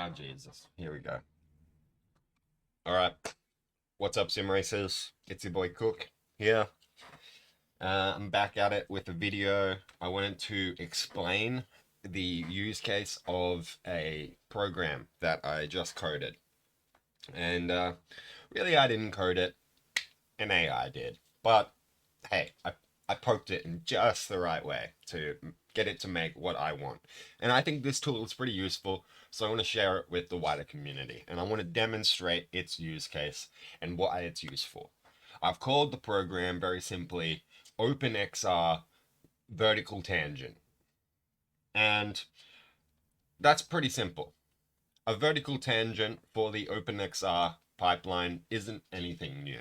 Ah, Jesus. Here we go. All right. What's up, sim racers? It's your boy Cook here. I'm back at it with a video. I wanted to explain the use case of a program that I just coded. And really, I didn't code it, an AI did. But hey, I poked it in just the right way to get it to make what I want. And I think this tool is pretty useful, so I want to share it with the wider community. And I want to demonstrate its use case and what it's used for. I've called the program very simply OpenXR vertical tangent. And that's pretty simple. A vertical tangent for the OpenXR pipeline isn't anything new.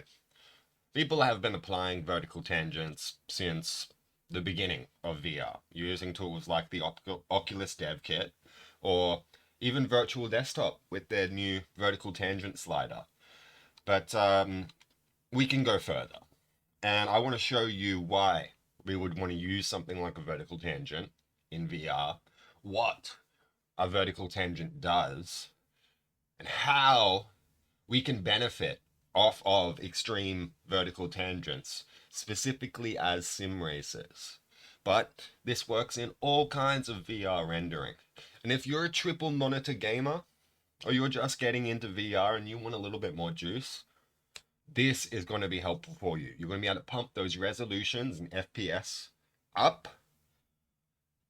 People have been applying vertical tangents since the beginning of VR, using tools like the Oculus Dev Kit or even Virtual Desktop with their new vertical tangent slider. But we can go further. And I want to show you why we would want to use something like a vertical tangent in VR, what a vertical tangent does, and how we can benefit off of extreme vertical tangents, specifically as sim racers. But this works in all kinds of VR rendering. And if you're a triple monitor gamer, or you're just getting into VR and you want a little bit more juice, this is going to be helpful for you. You're going to be able to pump those resolutions and FPS up,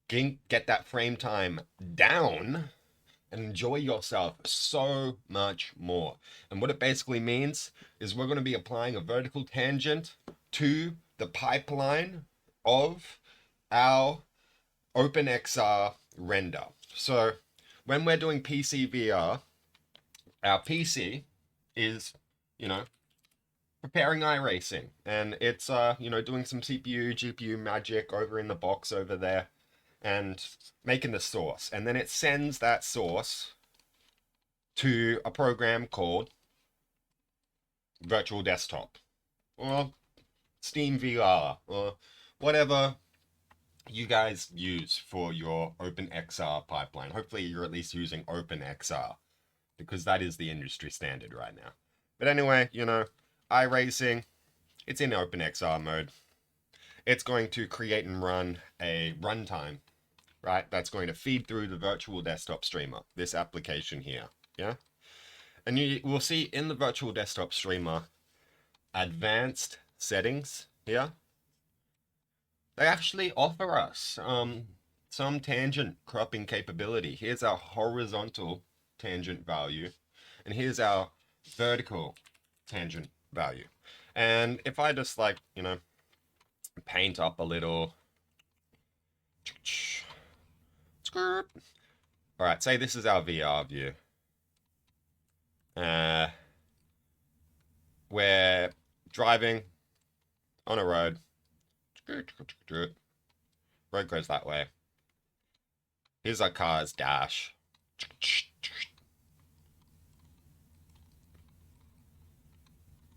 get that frame time down, and enjoy yourself so much more. And what it basically means is we're going to be applying a vertical tangent to the pipeline of our OpenXR render. So when we're doing PC VR, our PC is, preparing iRacing, and it's doing some CPU, GPU magic over in the box over there and making the source, and then it sends that source to a program called Virtual Desktop or Steam VR or whatever you guys use for your OpenXR pipeline. Hopefully you're at least using OpenXR because that is the industry standard right now. But anyway, iRacing, it's in OpenXR mode. It's going to create and run a runtime, right? That's going to feed through the virtual desktop streamer, this application here, yeah? And you will see in the virtual desktop streamer, advanced settings here. They actually offer us some tangent cropping capability. Here's our horizontal tangent value, and here's our vertical tangent value. And if I just paint up a little, all right, say this is our VR view. We're driving on a road. Road goes that way. Here's our car's dash.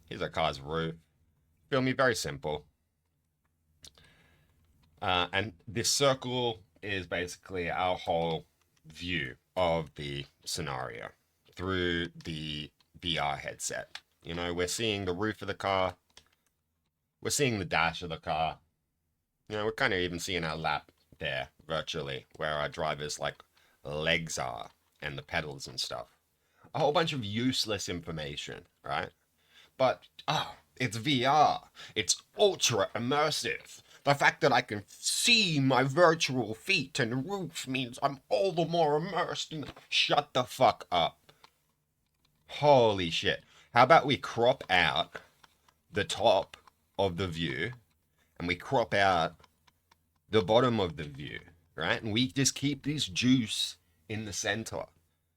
Here's our car's roof. Feel me? Very simple. And this circle is basically our whole view of the scenario through the VR headset. We're seeing the roof of the car. We're seeing the dash of the car. We're kind of even seeing our lap there virtually, where our driver's legs are and the pedals and stuff. A whole bunch of useless information, right? But it's VR. It's ultra immersive. The fact that I can see my virtual feet and roof means I'm all the more immersed. Shut the fuck up. Holy shit. How about we crop out the top of the view and we crop out the bottom of the view, right? And we just keep this juice in the center.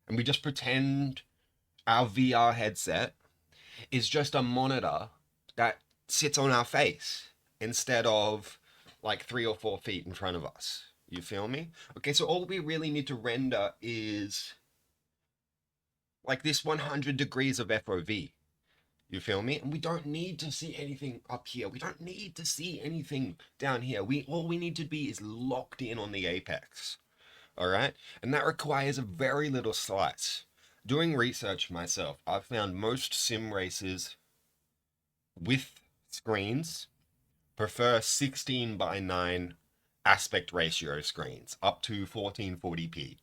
And we just pretend our VR headset is just a monitor that sits on our face instead of 3 or 4 feet in front of us. You feel me? Okay, so all we really need to render is this 100 degrees of FOV. You feel me? And we don't need to see anything up here. We don't need to see anything down here. All we need to be is locked in on the apex. All right, and that requires a very little slice. Doing research myself, I've found most sim races with screens prefer 16 by 9 aspect ratio screens up to 1440p.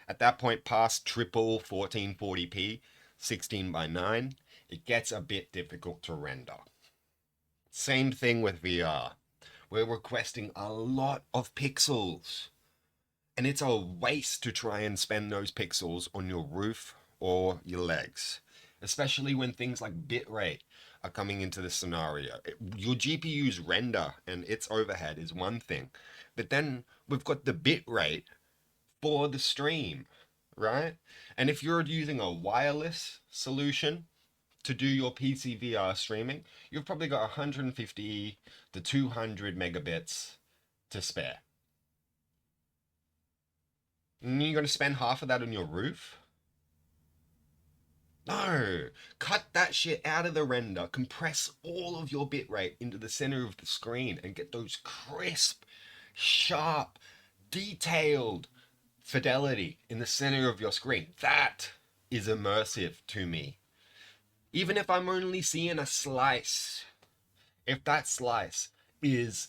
At that point, past triple 1440p, 16 by 9, it gets a bit difficult to render. Same thing with VR. We're requesting a lot of pixels. And it's a waste to try and spend those pixels on your roof or your legs, especially when things like bitrate are coming into the scenario. Your GPU's render and its overhead is one thing, but then we've got the bitrate for the stream, right? And if you're using a wireless solution to do your PC VR streaming, you've probably got 150 to 200 megabits to spare. And you're going to spend half of that on your roof? No, cut that shit out of the render, compress all of your bitrate into the center of the screen and get those crisp, sharp, detailed fidelity in the center of your screen. That is immersive to me. Even if I'm only seeing a slice, if that slice is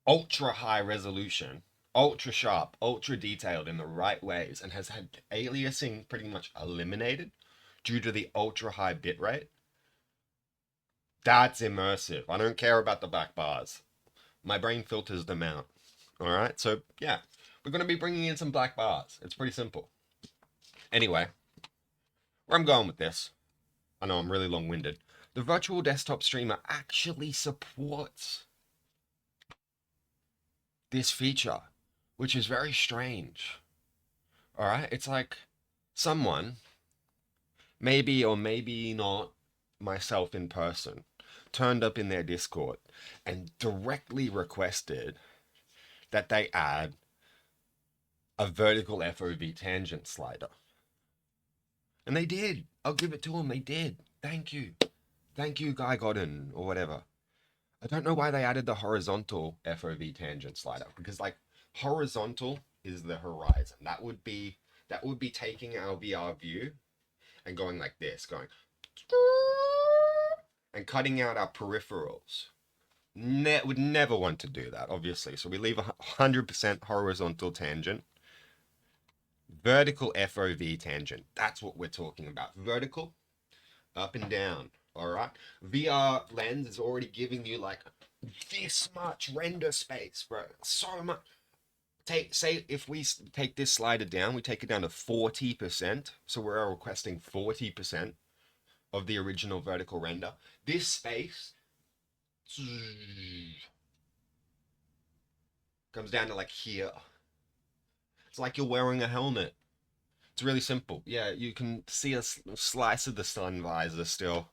ultra high resolution, ultra sharp, ultra detailed in the right ways, and has had aliasing pretty much eliminated due to the ultra high bitrate, that's immersive. I don't care about the black bars. My brain filters them out. All right, so yeah, we're going to be bringing in some black bars. It's pretty simple. Anyway, where I'm going with this, I know I'm really long-winded. The virtual desktop streamer actually supports this feature, which is very strange. All right, it's like someone, maybe or maybe not myself in person, turned up in their Discord and directly requested that they add a vertical FOV tangent slider. And they did. I'll give it to them. They did. Thank you. Thank you, Guy Godden, or whatever. I don't know why they added the horizontal FOV tangent slider, because like horizontal is the horizon. That would be taking our VR view and going like this, going and cutting out our peripherals. Would never want to do that, obviously. So we leave 100% horizontal tangent. Vertical FOV tangent. That's what we're talking about. Vertical, up and down. All right. VR lens is already giving you like this much render space, bro. So much. Say if we take this slider down, we take it down to 40%. So we're requesting 40% of the original vertical render. This space comes down to like here. It's like you're wearing a helmet. It's really simple. Yeah, you can see a slice of the sun visor still.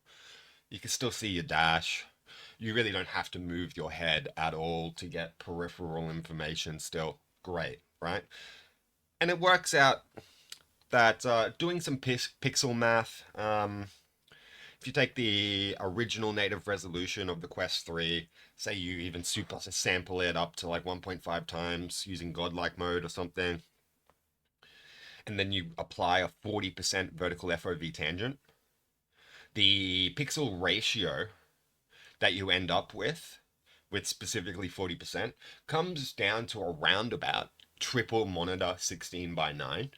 You can still see your dash. You really don't have to move your head at all to get peripheral information still. Great, right? And it works out that doing some pixel math, if you take the original native resolution of the Quest 3, say you even super sample it up to like 1.5 times using godlike mode or something, and then you apply a 40% vertical FOV tangent, the pixel ratio that you end up with specifically 40%, comes down to around about triple monitor 16 by 9.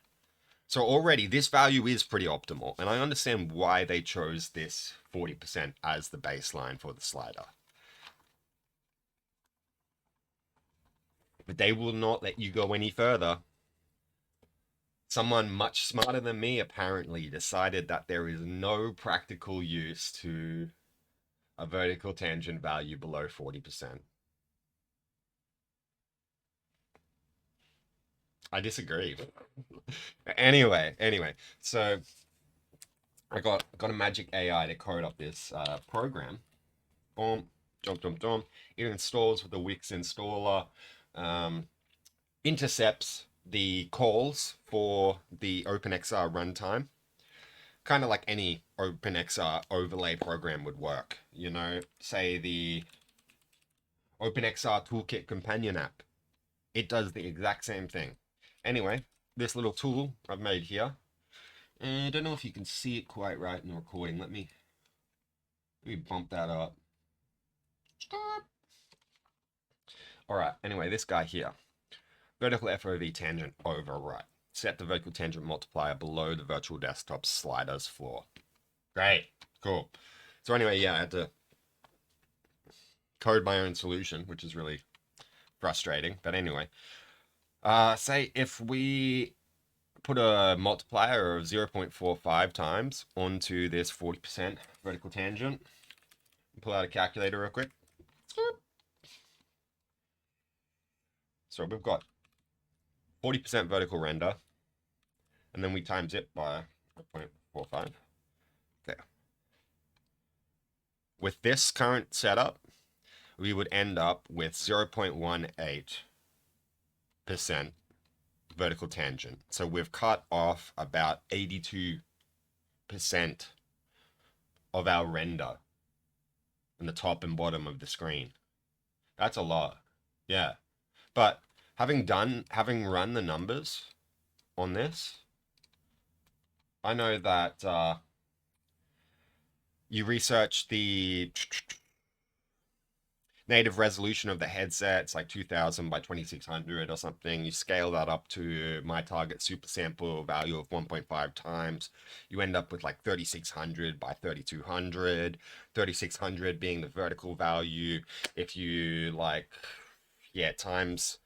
So already this value is pretty optimal, and I understand why they chose this 40% as the baseline for the slider. But they will not let you go any further. Someone much smarter than me apparently decided that there is no practical use to a vertical tangent value below 40%. I disagree. Anyway, so I got a magic AI to code up this program. Boom, dom. It installs with the Wix installer, intercepts the calls for the OpenXR runtime, kind of like any OpenXR overlay program would work. You know, say the OpenXR Toolkit companion app. It does the exact same thing. Anyway, this little tool I've made here. And I don't know if you can see it quite right in the recording. Let me bump that up. Stop. All right. Anyway, this guy here. Vertical FOV tangent override. Set the vertical tangent multiplier below the virtual desktop slider's floor. Great. Cool. So anyway, yeah, I had to code my own solution, which is really frustrating. But anyway, say if we put a multiplier of 0.45 times onto this 40% vertical tangent. Pull out a calculator real quick. So we've got 40% vertical render, and then we times it by 0.45. Okay. With this current setup, we would end up with 0.18% vertical tangent. So we've cut off about 82% of our render in the top and bottom of the screen. That's a lot. Yeah. But having run the numbers on this, I know that you research the native resolution of the headset. It's like 2000 by 2600 or something. You scale that up to my target super sample value of 1.5 times. You end up with like 3600 by 3200. 3600 being the vertical value. If you times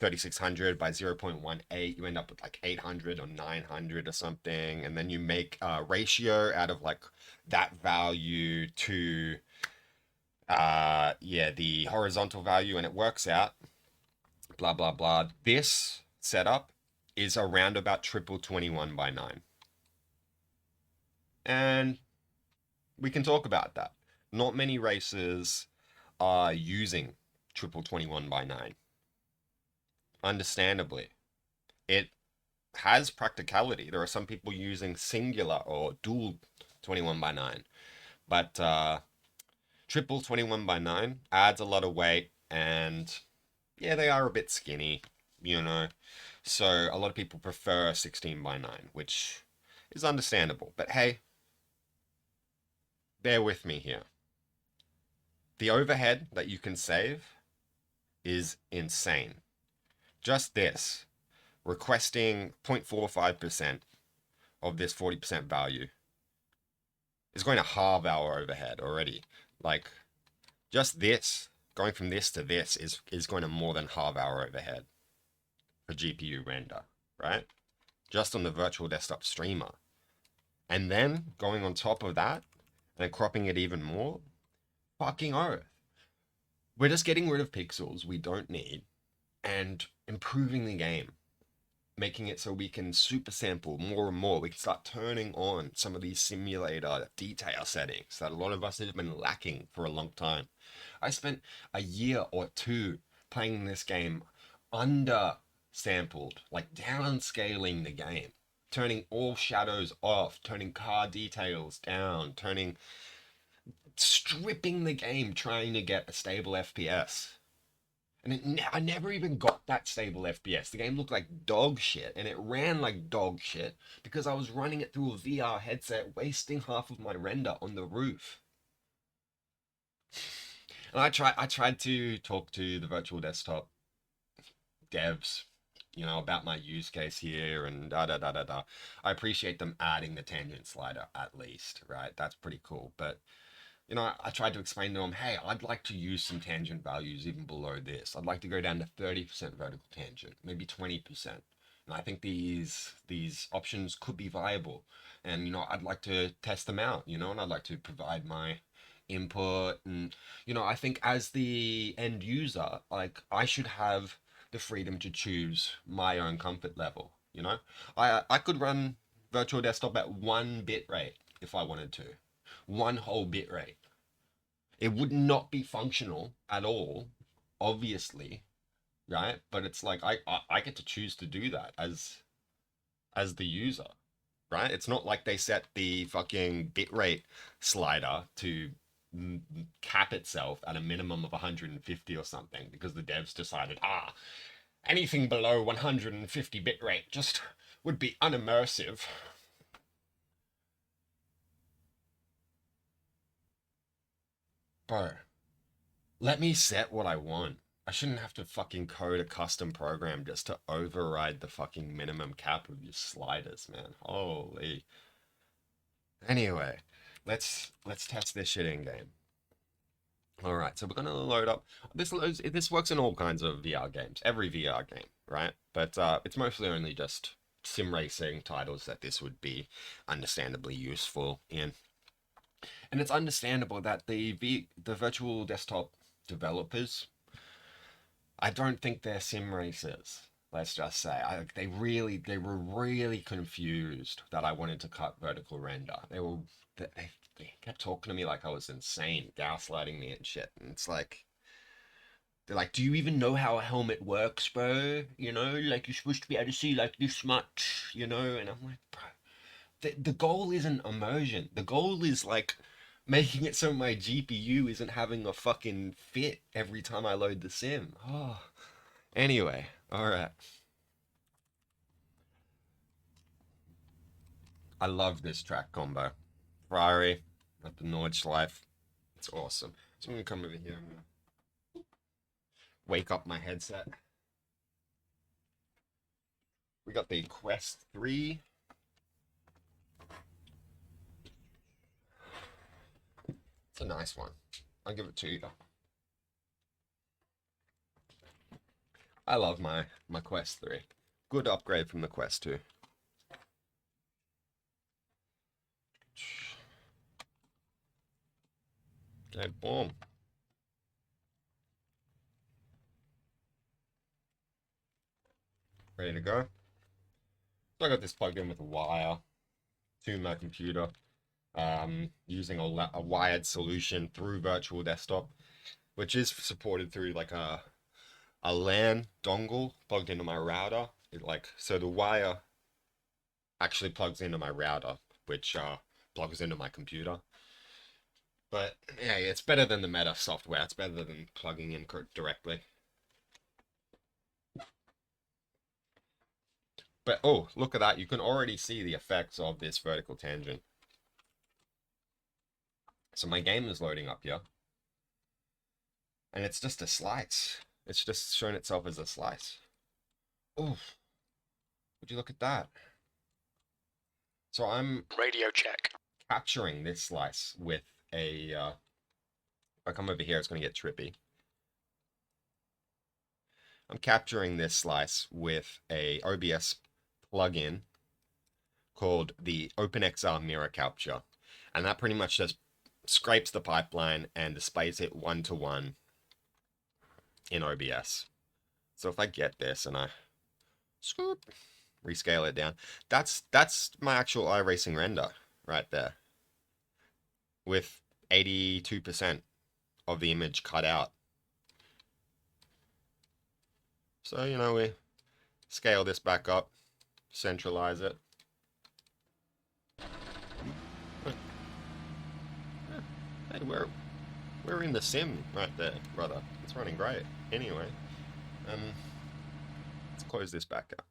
3600 by 0.18, you end up with like 800 or 900 or something. And then you make a ratio out of like that value to the horizontal value, and it works out, blah, blah, blah. This setup is around about triple 21 by 9. And we can talk about that. Not many races are using triple 21 by 9. Understandably. It has practicality. There are some people using singular or dual 21 by 9. But triple 21 by 9 adds a lot of weight, and yeah, they are a bit skinny, you know. So a lot of people prefer 16 by 9, which is understandable. But hey, bear with me here. The overhead that you can save is insane. Just this, requesting 0.45% of this 40% value is going to halve our overhead already. Like, just this, going from this to this is going to more than halve our overhead for GPU render, right? Just on the virtual desktop streamer. And then going on top of that and then cropping it even more, fucking oath. We're just getting rid of pixels we don't need and improving the game, making it so we can super sample more and more. We can start turning on some of these simulator detail settings that a lot of us have been lacking for a long time. I spent a year or two playing this game under sampled, like downscaling the game, turning all shadows off, turning car details down, stripping the game, trying to get a stable FPS. And I never even got that stable FPS. The game looked like dog shit, and it ran like dog shit because I was running it through a VR headset, wasting half of my render on the roof. And I tried to talk to the virtual desktop devs, you know, about my use case here and da da da da da. I appreciate them adding the tangent slider at least, right? That's pretty cool. But you know, I tried to explain to them, hey, I'd like to use some tangent values even below this. I'd like to go down to 30% vertical tangent, maybe 20%. And I think these options could be viable. And, you know, I'd like to test them out, you know, and I'd like to provide my input. And, you know, I think as the end user, like, I should have the freedom to choose my own comfort level, you know? I could run virtual desktop at 1 bit rate if I wanted to. 1 whole bit rate. It would not be functional at all, obviously, right? But it's like I get to choose to do that as the user, right? It's not like they set the fucking bitrate slider to cap itself at a minimum of 150 or something because the devs decided, Anything below 150 bitrate just would be unimmersive. Bro, let me set what I want. I shouldn't have to fucking code a custom program just to override the fucking minimum cap of your sliders, man. Holy. Anyway, let's test this shit in game. All right, so we're gonna load up. This works in all kinds of VR games, every VR game, right? But it's mostly only just sim racing titles that this would be understandably useful in. And it's understandable that the virtual desktop developers, I don't think they're sim racers. Let's just say they were really confused that I wanted to cut vertical render. They kept talking to me like I was insane, gaslighting me and shit. And it's like, they're like, "Do you even know how a helmet works, bro? You know, like you're supposed to be able to see like this much, you know?" And I'm like, bro, the goal isn't immersion. The goal is like making it so my GPU isn't having a fucking fit every time I load the sim. Oh. Anyway, alright. I love this track combo. Ferrari at the Nordschleife. It's awesome. So I'm gonna come over here and wake up my headset. We got the Quest 3. It's a nice one. I'll give it to you. I love my Quest 3. Good upgrade from the Quest 2. Okay, boom. Ready to go. So I got this plugged in with a wire to my computer, using a wired solution through virtual desktop, which is supported through like a LAN dongle plugged into my router. So the wire actually plugs into my router, which plugs into my computer. But yeah, it's better than the Meta software. It's better than plugging in directly. But oh, look at that. You can already see the effects of this vertical tangent. So my game is loading up here. And it's just a slice. It's just shown itself as a slice. Oh, would you look at that? So I'm radio check. Capturing this slice with a, if I come over here, it's going to get trippy. I'm capturing this slice with a OBS plugin called the OpenXR mirror capture. And that pretty much just scrapes the pipeline and displays it one-to-one in OBS. So if I get this and I scoop, rescale it down, that's my actual iRacing render right there, with 82% of the image cut out. So, you know, we scale this back up, centralize it. Hey, we're in the sim right there, brother. It's running great. Anyway, let's close this back up.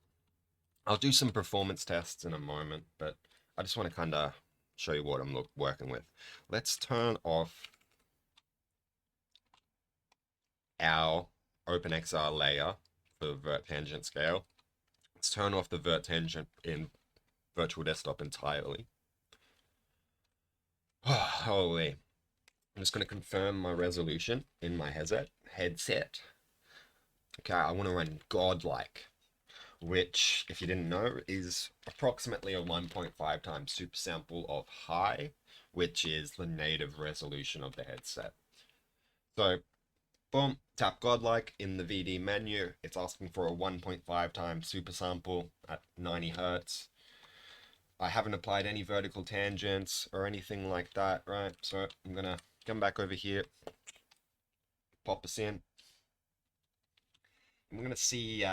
I'll do some performance tests in a moment, but I just want to kind of show you what I'm working with. Let's turn off our OpenXR layer for VertTangent scale. Let's turn off the VertTangent in virtual desktop entirely. Holy. I'm just going to confirm my resolution in my headset. Okay, I want to run godlike, which, if you didn't know, is approximately a 1.5 times super sample of high, which is the native resolution of the headset. So, boom, tap godlike in the VD menu. It's asking for a 1.5 times super sample at 90 Hertz. I haven't applied any vertical tangents or anything like that, right? So I'm gonna come back over here, pop us in. I'm gonna see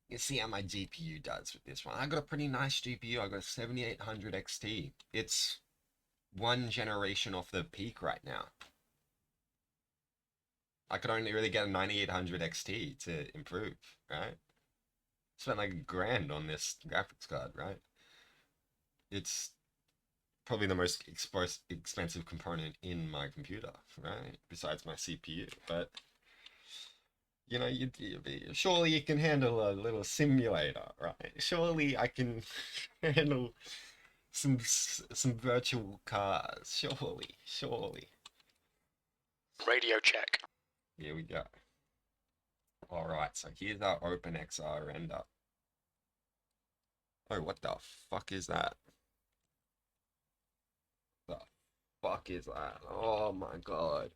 you see how my GPU does with this one. I got a pretty nice GPU. I got a 7800 XT. It's one generation off the peak right now. I could only really get a 9800 XT to improve, right? Spent like $1,000 on this graphics card, right? It's probably the most expensive component in my computer, right? Besides my CPU. But you know, surely you can handle a little simulator, right? Surely I can handle some virtual cars. Surely. Radio check. Here we go. All right, so here's our OpenXR render. Oh, what the fuck is that? The fuck is that? Oh my god.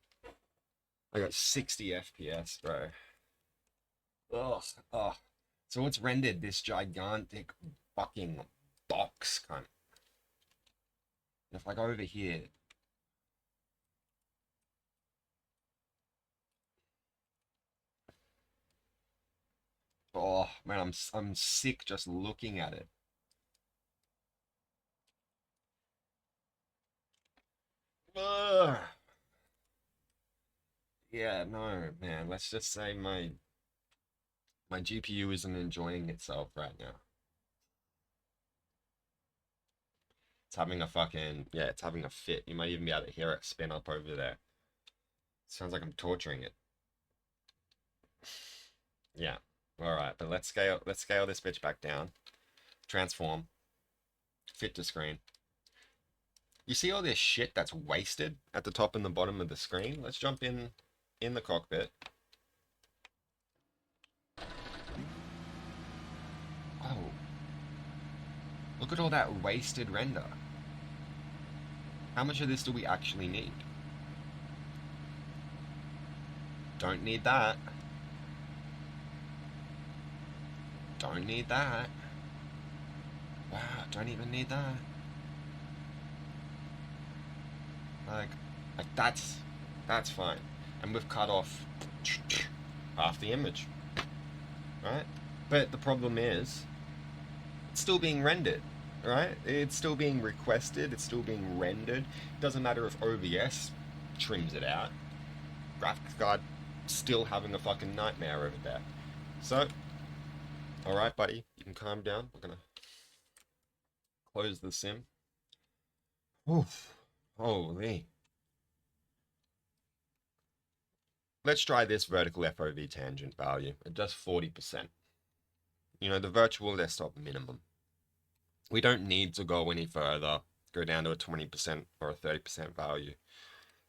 I got 60 FPS, bro. Oh. So it's rendered this gigantic fucking box, kind of. If I go over here, oh man, I'm sick just looking at it. Ugh. Yeah, no, man. Let's just say my GPU isn't enjoying itself right now. It's having a fucking, yeah, it's having a fit. You might even be able to hear it spin up over there. Sounds like I'm torturing it. Yeah. All right, but let's scale this bitch back down. Transform. Fit to screen. You see all this shit that's wasted at the top and the bottom of the screen? Let's jump in the cockpit. Oh. Look at all that wasted render. How much of this do we actually need? Don't need that. Don't need that. Wow, don't even need that. Like that's fine. And we've cut off half the image. Right? But the problem is, it's still being rendered. Right? It's still being requested, it's still being rendered. It doesn't matter if OBS trims it out. Graphics card still having a fucking nightmare over there. So, alright buddy, you can calm down. We're gonna close the sim. Oof. Holy. Let's try this vertical FOV tangent value at just 40%. You know, the virtual desktop minimum. We don't need to go any further, go down to a 20% or a 30% value.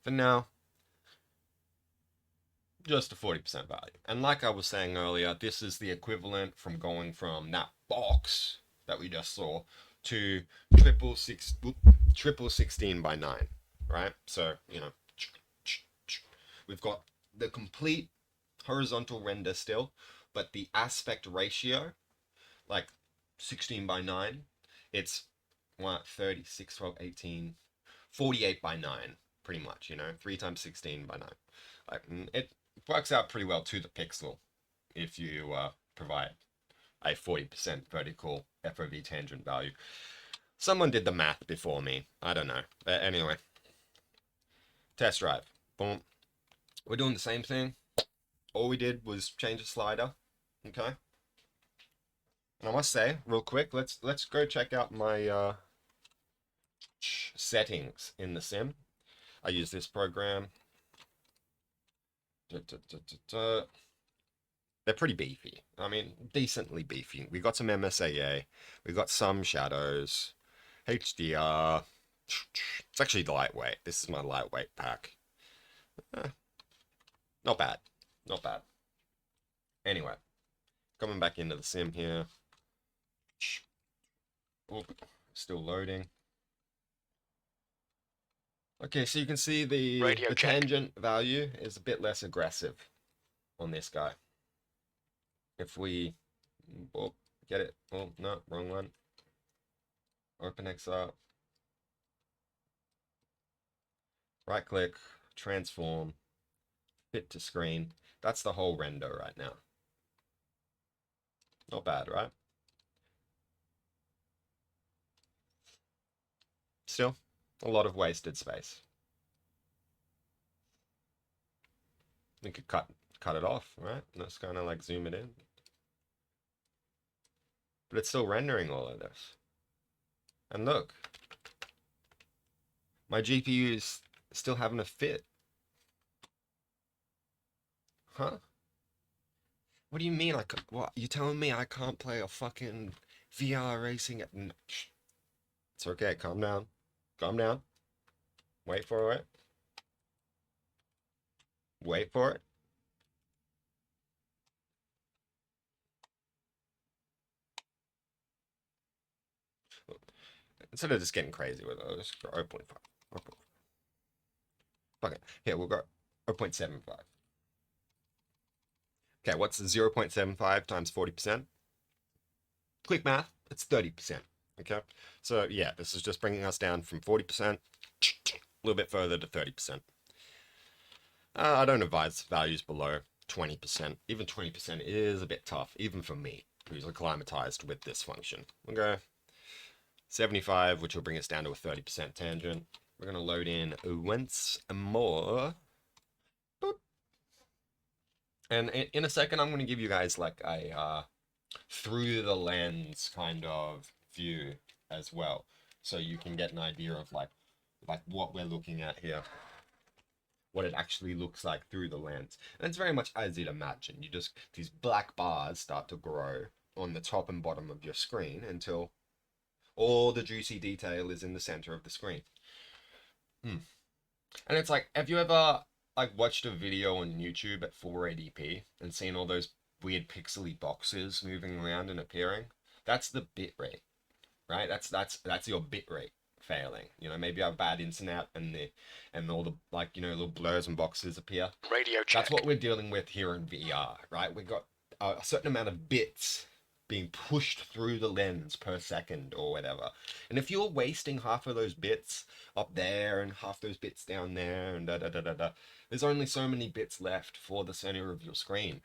For now, just a 40% value. And like I was saying earlier, this is the equivalent from going from that box that we just saw to triple 16 by 9, right? So, you know, we've got the complete horizontal render still, but the aspect ratio, like 16 by 9, it's what, 36, 12, 18, 48 by 9, pretty much, you know, 3 times 16 by 9. Like, it works out pretty well to the pixel if you provide a 40% vertical FOV tangent value. Someone did the math before me. I don't know. But anyway, test drive. Boom. We're doing the same thing. All we did was change the slider. Okay. And I must say, real quick, let's go check out my settings in the sim. I use this program. They're pretty beefy. I mean, decently beefy. We got some MSAA. We got some shadows. HDR. It's actually lightweight. This is my lightweight pack. Not bad. Not bad. Anyway, coming back into the sim here. Oop, still loading. Okay, so you can see the tangent value is a bit less aggressive on this guy. If we get it. Oh, no, wrong one. OpenXR. Right click, transform, fit to screen. That's the whole render right now. Not bad, right? Still, a lot of wasted space. We could cut it off, right? And just kind of like zoom it in. But it's still rendering all of this. And look, my GPU is still having a fit. Huh? What do you mean what? You telling me I can't play a fucking VR racing at... It's okay, calm down. Calm down. Wait for it. Wait for it. Instead of just getting crazy with it, let's go 0.5. Okay, here we'll go 0.75. Okay, what's 0.75 times 40%? Quick math, it's 30%. Okay, so yeah, this is just bringing us down from 40%, a little bit further to 30%. I don't advise values below 20%. Even 20% is a bit tough, even for me, who's acclimatized with this function. We'll go 75, which will bring us down to a 30% tangent. We're going to load in once more. Boop. And in a second, I'm going to give you guys like a through the lens kind of view as well. So you can get an idea of like what we're looking at here. What it actually looks like through the lens. And it's very much as you'd imagine. You just, these black bars start to grow on the top and bottom of your screen until all the juicy detail is in the center of the screen. And it's like, have you ever like watched a video on YouTube at 480p and seen all those weird pixely boxes moving around and appearing? That's the bit rate, right? That's your bit rate failing. You know, maybe you have bad internet and all the like, you know, little blurs and boxes appear. Radio check. That's what we're dealing with here in VR, right? We've got a certain amount of bits being pushed through the lens per second or whatever. And if you're wasting half of those bits up there and half those bits down there and there's only so many bits left for the center of your screen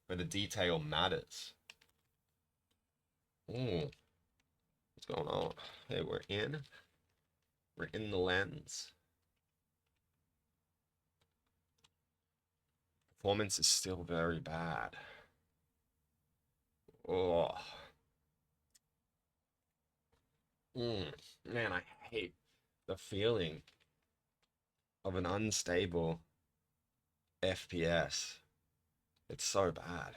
where the detail matters. Ooh, what's going on? Hey, we're in the lens. Performance is still very bad. Oh. Man, I hate the feeling of an unstable FPS. It's so bad.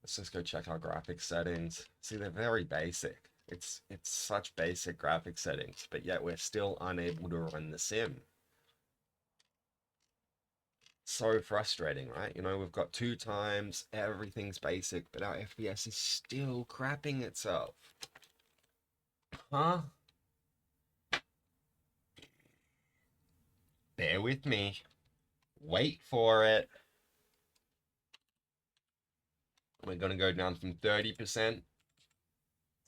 Let's just go check our graphics settings. See, they're very basic. It's such basic graphic settings, but yet we're still unable to run the sim. So frustrating, right? You know, we've got 2 times, everything's basic, but our FPS is still crapping itself. Huh? Bear with me. Wait for it. We're going to go down from 30%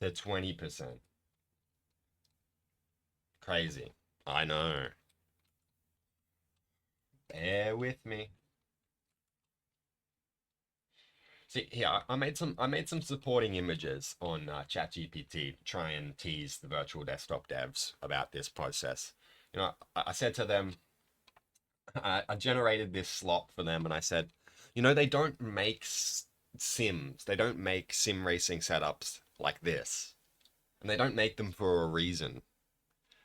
to 20%. Crazy. I know. Bear with me. See, here, I made some supporting images on ChatGPT to try and tease the virtual desktop devs about this process. You know, I said to them, I generated this slot for them and I said, you know, they don't make sims. They don't make sim racing setups like this. And they don't make them for a reason.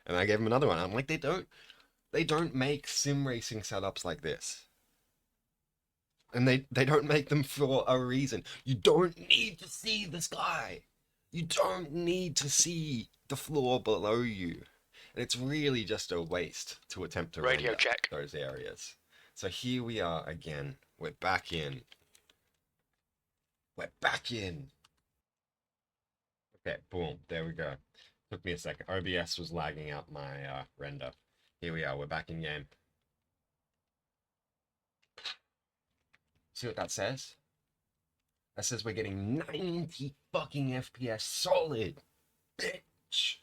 And I gave them another one. I'm like, they don't make sim racing setups like this. And they don't make them for a reason. You don't need to see the sky. You don't need to see the floor below you. And it's really just a waste to attempt to Radio render check. those areas. So here we are again. We're back in. We're back in. Okay, boom. There we go. Took me a second. OBS was lagging out my render. Here we are. We're back in game. See what that says? That says we're getting 90 fucking FPS solid. Bitch.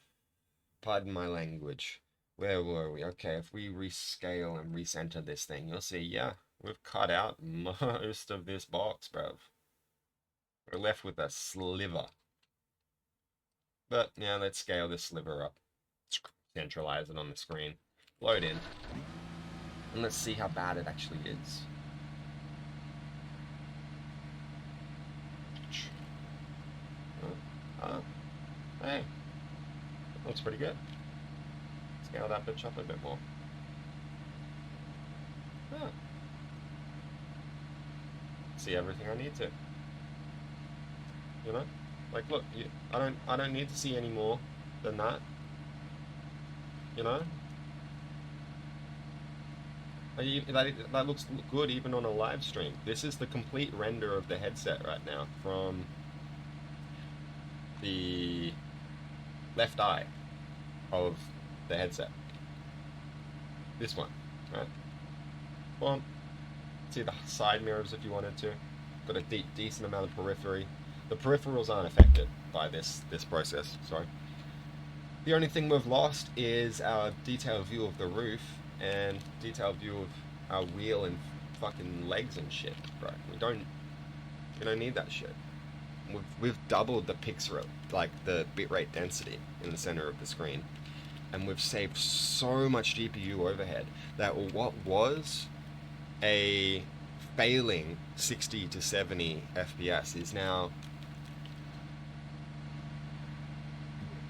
Pardon my language. Where were we? Okay, if we rescale and recenter this thing, you'll see, yeah, we've cut out most of this box, bruv. We're left with a sliver. But, yeah, let's scale this sliver up. Centralize it on the screen. Load in. And let's see how bad it actually is. Looks pretty good. Scale that bitch up a bit more. Yeah. See everything I need to. You know? Like, look, I don't need to see any more than that. You know? That looks good even on a live stream. This is the complete render of the headset right now from the left eye of the headset. This one, right? Well, see the side mirrors if you wanted to. Got a decent amount of periphery. The peripherals aren't affected by this process, sorry. The only thing we've lost is our detailed view of the roof and detailed view of our wheel and fucking legs and shit, right? We don't need that shit. We've doubled the pixel, like the bitrate density in the center of the screen, and we've saved so much GPU overhead that what was a failing 60 to 70 FPS is now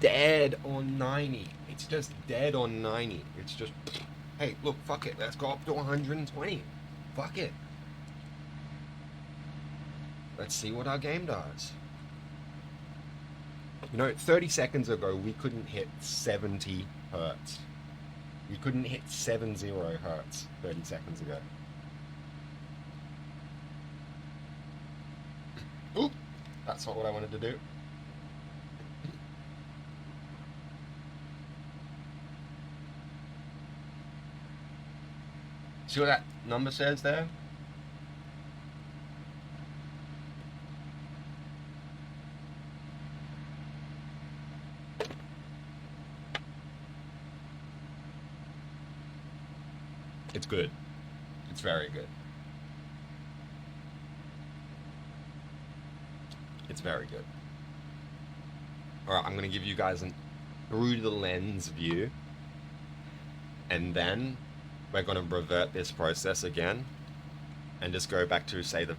dead on 90. It's just dead on 90. It's just, hey, look, fuck it. Let's go up to 120. Fuck it. Let's see what our game does. You know, 30 seconds ago, we couldn't hit 70 hertz. We couldn't hit 70 hertz 30 seconds ago. Oop! That's not what I wanted to do. See what that number says there? It's good. It's very good. It's very good. Alright, I'm going to give you guys an through the lens view. And then we're going to revert this process again. And just go back to, say, the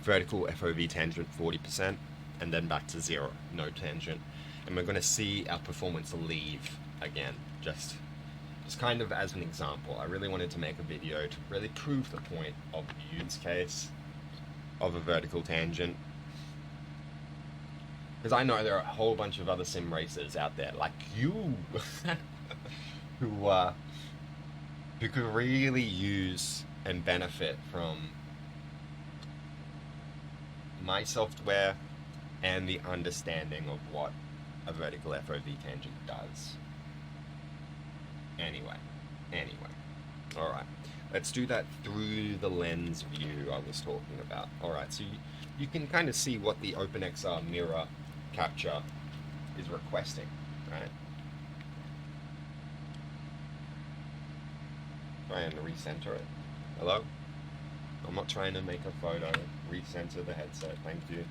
vertical FOV tangent 40%. And then back to 0, no tangent. And we're going to see our performance leave again. Just kind of as an example. I really wanted to make a video to really prove the point of the use case of a vertical tangent. Because I know there are a whole bunch of other sim racers out there like you who could really use and benefit from my software and the understanding of what a vertical FOV tangent does. Anyway. Alright. Let's do that through the lens view I was talking about. Alright, so you can kind of see what the OpenXR mirror capture is requesting, right? Trying to recenter it. Hello? I'm not trying to make a photo. Recenter the headset, thank you.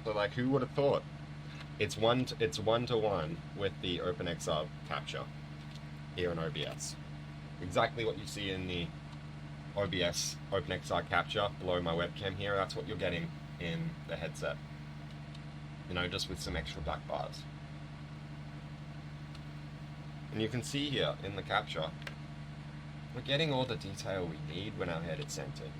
So, like, who would have thought? It's one to one with the OpenXR capture here in OBS. Exactly what you see in the OBS OpenXR capture below my webcam here. That's what you're getting in the headset. You know, just with some extra black bars. And you can see here in the capture, we're getting all the detail we need when our head is centered.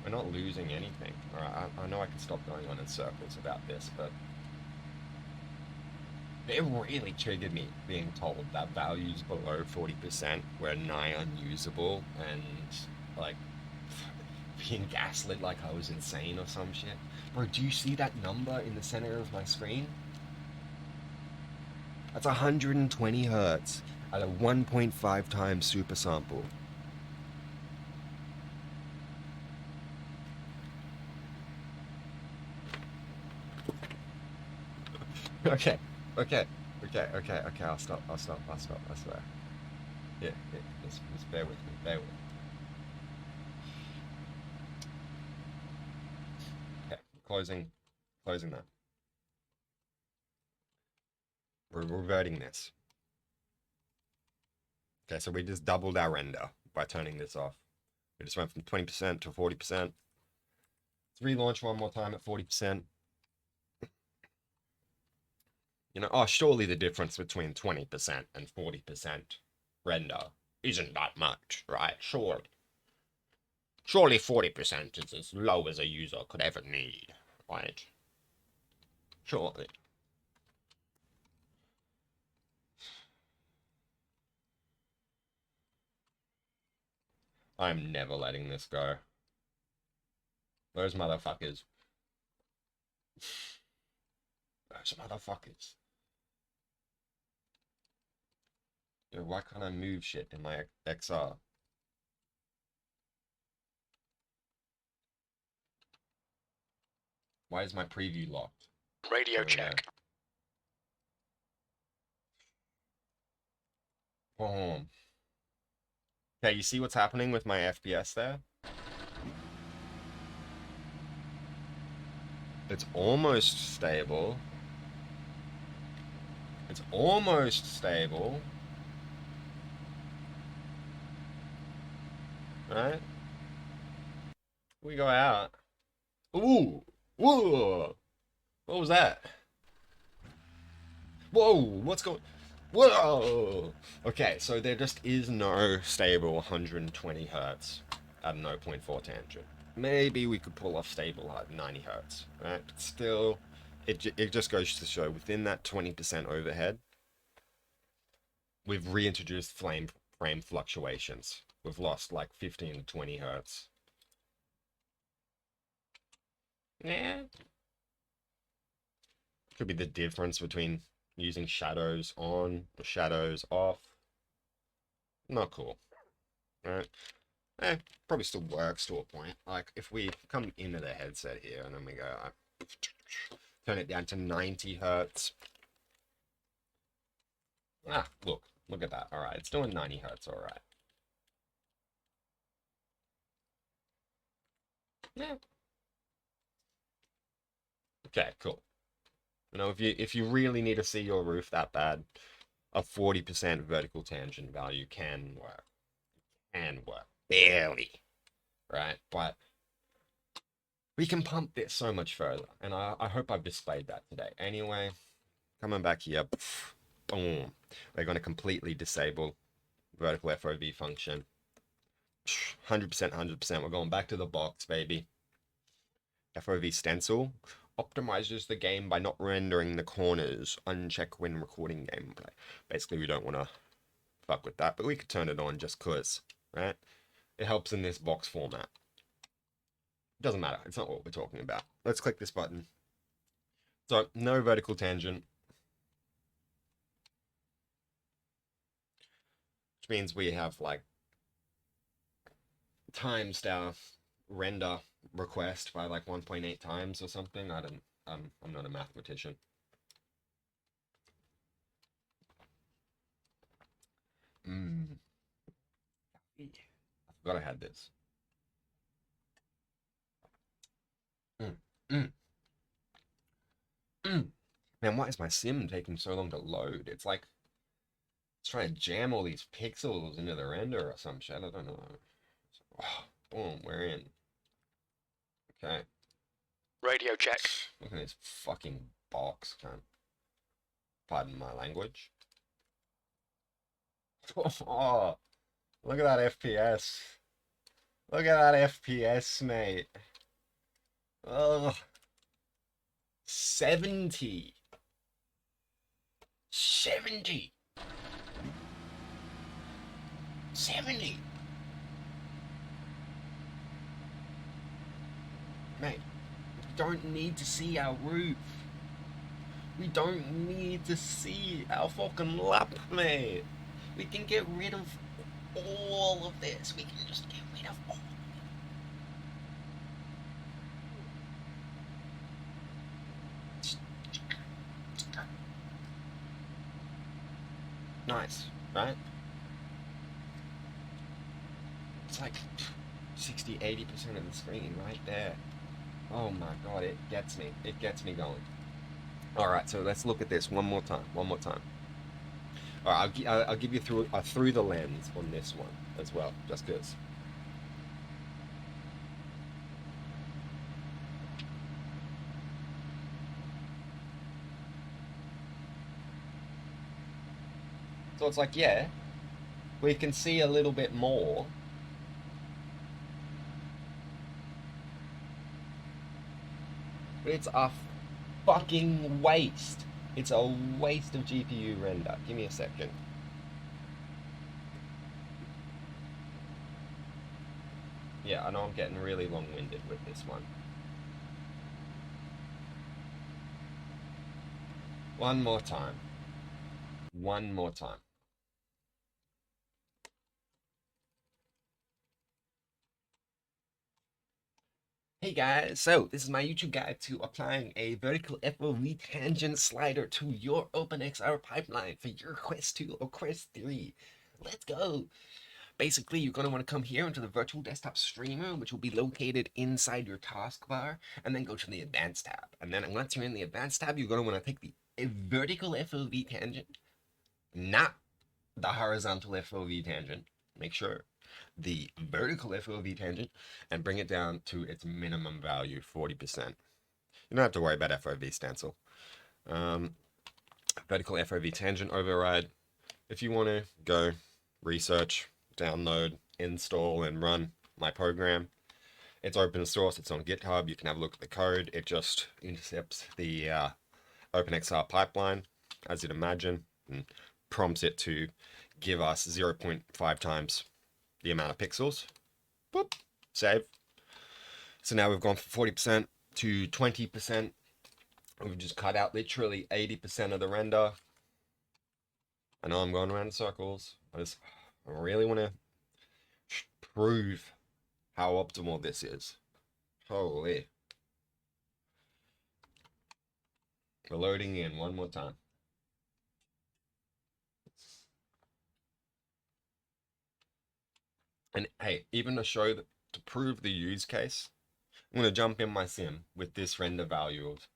We're not losing anything. Alright, I know I can stop going on in circles about this, but it really triggered me being told that values below 40% were nigh unusable and, like, being gaslit like I was insane or some shit. Bro, do you see that number in the center of my screen? That's 120 hertz at a 1.5 times super sample. Okay, I'll stop, I swear. Yeah, just bear with me. closing that. We're reverting this. Okay, so we just doubled our render by turning this off. We just went from 20% to 40%. Let's relaunch one more time at 40%. You know, oh, surely the difference between 20% and 40% render isn't that much, right? Surely. Surely 40% is as low as a user could ever need, right? Surely. I'm never letting this go. Those motherfuckers. Those motherfuckers. Yo, why can't I move shit in my XR? Why is my preview locked? Radio check. Boom. Okay, you see what's happening with my FPS there? It's almost stable. It's almost stable. Right? We go out. Ooh! Whoa! What was that? Whoa! What's going... Whoa! Okay, so there just is no stable 120 hertz at 0.4 tangent. Maybe we could pull off stable at 90 hertz, right? But still, it just goes to show within that 20% overhead, we've reintroduced frame fluctuations. We've lost like 15 to 20 hertz. Yeah. Could be the difference between using shadows on or shadows off. Not cool. Right? Probably still works to a point. Like if we come into the headset here and then we go turn it down to 90 hertz. Ah, look at that. All right, it's doing 90 hertz. All right. Yeah. Okay, cool. You know, if you really need to see your roof that bad, a 40% vertical tangent value can work. Can work. Barely. Right? But we can pump this so much further. And I hope I've displayed that today. Anyway, coming back here. Boom. We're going to completely disable vertical FOV function. 100%, 100%. We're going back to the box, baby. FOV stencil optimizes the game by not rendering the corners. Uncheck when recording gameplay. Basically, we don't want to fuck with that, but we could turn it on just cause, right? It helps in this box format. Doesn't matter. It's not what we're talking about. Let's click this button. So, no vertical tangent. Which means we have, like, timesed our render request by like 1.8 times or something. I'm not a mathematician. I forgot I had this. Man, why is my sim taking so long to load? It's like it's trying to jam all these pixels into the render or some shit. I don't know. Oh, boom, we're in. Okay. Radio check. Look at this fucking box, cunt. Pardon my language. Oh, look at that FPS. Look at that FPS, mate. Oh, 70. 70. 70. Mate, we don't need to see our roof. We don't need to see our fucking lap, mate. We can get rid of all of this. We can just get rid of all of it. Nice, right? It's like 60-80% of the screen right there. Oh my god, it gets me. It gets me going. Alright, so let's look at this one more time. One more time. Alright, I'll give you through the lens on this one as well, just because. So it's like, yeah, we can see a little bit more. But it's a fucking waste. It's a waste of GPU render. Give me a second. Yeah, I know I'm getting really long-winded with this one. One more time. One more time. Hey guys, so this is my YouTube guide to applying a vertical FOV tangent slider to your OpenXR pipeline for your Quest 2 or Quest 3. Let's go! Basically, you're going to want to come here into the virtual desktop streamer, which will be located inside your taskbar, and then go to the advanced tab. And then once you're in the advanced tab, you're going to want to take the vertical FOV tangent, not the horizontal FOV tangent. Make sure the vertical FOV tangent and bring it down to its minimum value, 40%. You don't have to worry about FOV stencil. Vertical FOV tangent override. If you want to go research, download, install, and run my program, it's open source. It's on GitHub. You can have a look at the code. It just intercepts the OpenXR pipeline, as you'd imagine, and prompts it to give us 0.5 times the amount of pixels. Boop, save. So now we've gone from 40% to 20%. We've just cut out literally 80% of the render. I know I'm going around in circles. I really want to prove how optimal this is. Holy. We're loading in one more time. And hey, even to show that, to prove the use case, I'm going to jump in my sim with this render value of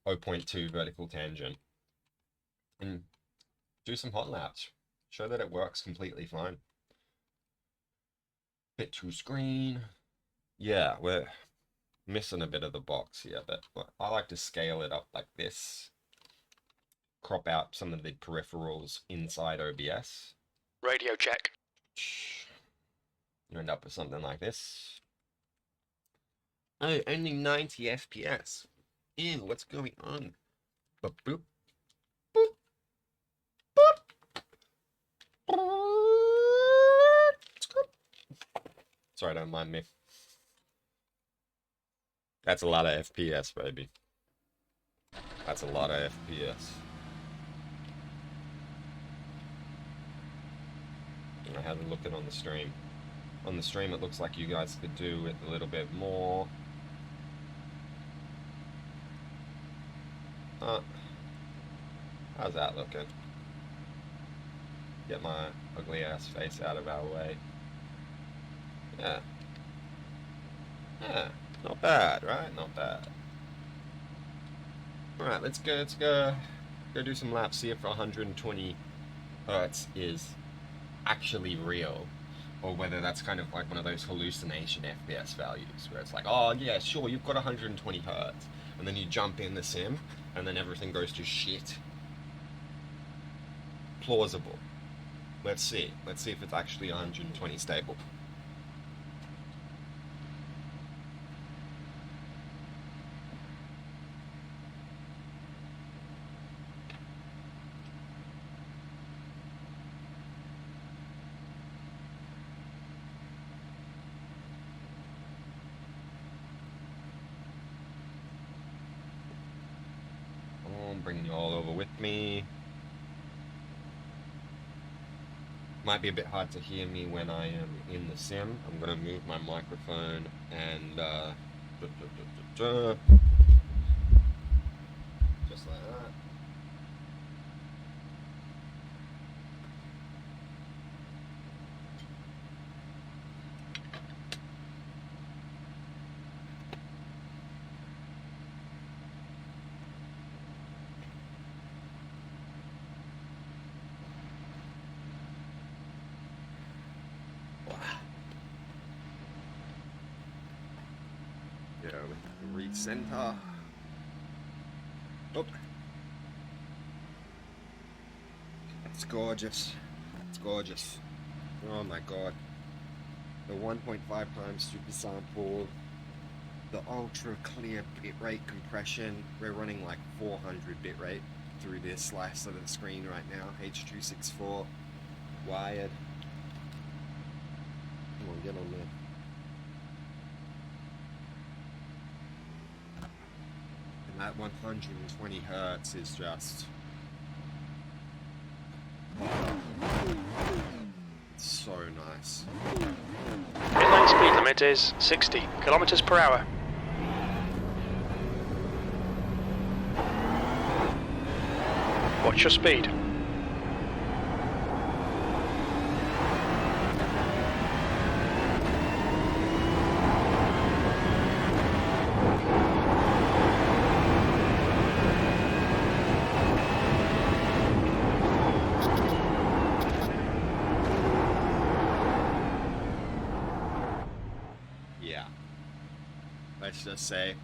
0.2 vertical tangent and do some hot laps. Show that it works completely fine. Bit to screen. Yeah, we're missing a bit of the box here, but I like to scale it up like this. Crop out some of the peripherals inside OBS. Radio check. You end up with something like this. Oh, only 90 FPS. Ew, what's going on? Boop, boop, boop, boop. Sorry, don't mind me. That's a lot of FPS, baby. That's a lot of FPS. I had to look it on the stream. On the stream, it looks like you guys could do it a little bit more. How's that looking? Get my ugly ass face out of our way. Yeah. Yeah. Not bad, right? Not bad. Alright, let's go do some laps, see if 120 hertz is actually real, or whether that's kind of like one of those hallucination FPS values where it's like, oh yeah, sure, you've got 120 hertz, and then you jump in the sim and then everything goes to shit. Plausible. Let's see if it's actually 120 stable. I'm bringing you all over with me. Might be a bit hard to hear me when I am in the sim. I'm gonna move my microphone and just like that. Yeah, recenter. Oh, it's gorgeous. It's gorgeous. Oh my god. The 1.5 times super sample, the ultra clear bitrate compression. We're running like 400 bitrate through this slice of the screen right now. H.264 wired. Come on, get on there. And that 120 hertz is just so nice. Inline speed limit is 60 kilometers per hour. Watch your speed. Yeah. Let's just say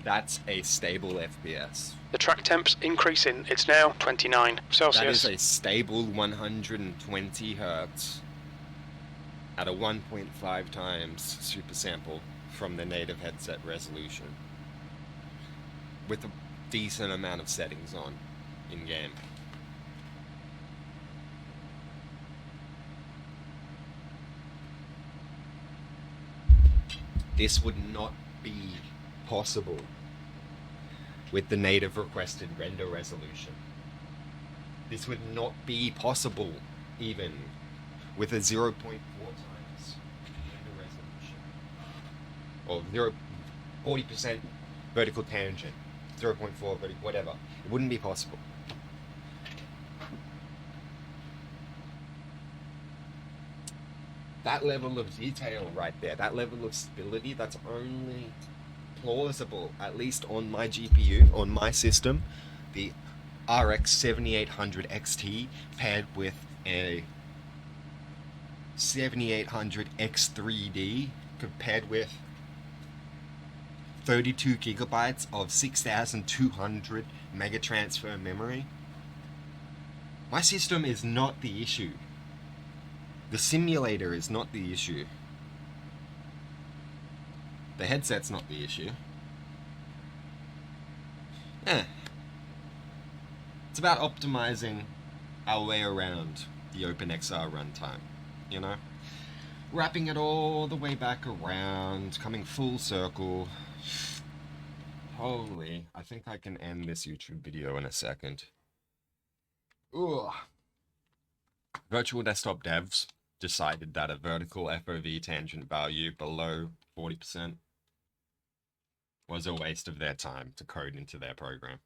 that's a stable FPS. The track temp's increasing. It's now 29 That Celsius. is a stable 120 hertz at a 1.5 times super sample from the native headset resolution with a decent amount of settings on in game. This would not be possible with the native requested render resolution. This would not be possible even with a 0.4 times render resolution. Or 40% vertical tangent, 0.4 vertical, whatever. It wouldn't be possible. That level of detail right there, that level of stability, that's only plausible, at least on my GPU, on my system, the RX 7800 XT paired with a 7800 X3D compared with 32 gigabytes of 6200 mega transfer memory. My system is not the issue. The simulator is not the issue. The headset's not the issue. It's about optimizing our way around the OpenXR runtime, you know? Wrapping it all the way back around, coming full circle. Holy, I think I can end this YouTube video in a second. Ooh. Virtual desktop devs decided that a vertical FOV tangent value below 40% was a waste of their time to code into their program.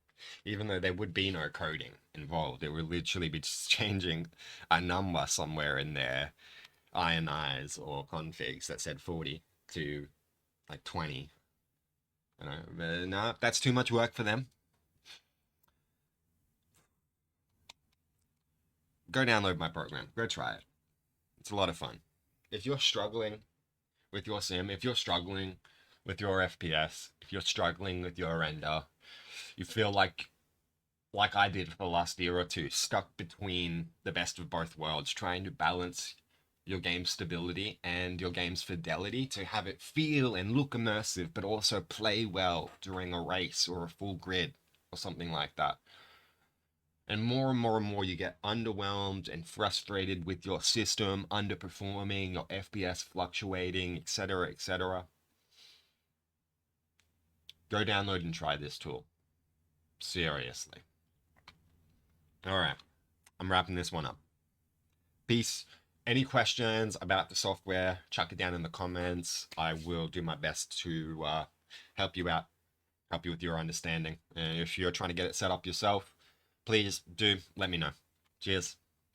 Even though there would be no coding involved, it would literally be just changing a number somewhere in their INIs or configs that said 40 to like 20. You know, but no, that's too much work for them. Go download my program. Go try it. It's a lot of fun. If you're struggling with your sim, if you're struggling with your FPS, if you're struggling with your render, you feel like I did for the last year or two, stuck between the best of both worlds, trying to balance your game's stability and your game's fidelity to have it feel and look immersive, but also play well during a race or a full grid or something like that. And more and more you get underwhelmed and frustrated with your system underperforming, your FPS fluctuating, etc., etc. Go download and try this tool. Seriously. Alright, I'm wrapping this one up. Peace. Any questions about the software, chuck it down in the comments. I will do my best to help you out, help you with your understanding. And if you're trying to get it set up yourself, please do let me know. Cheers.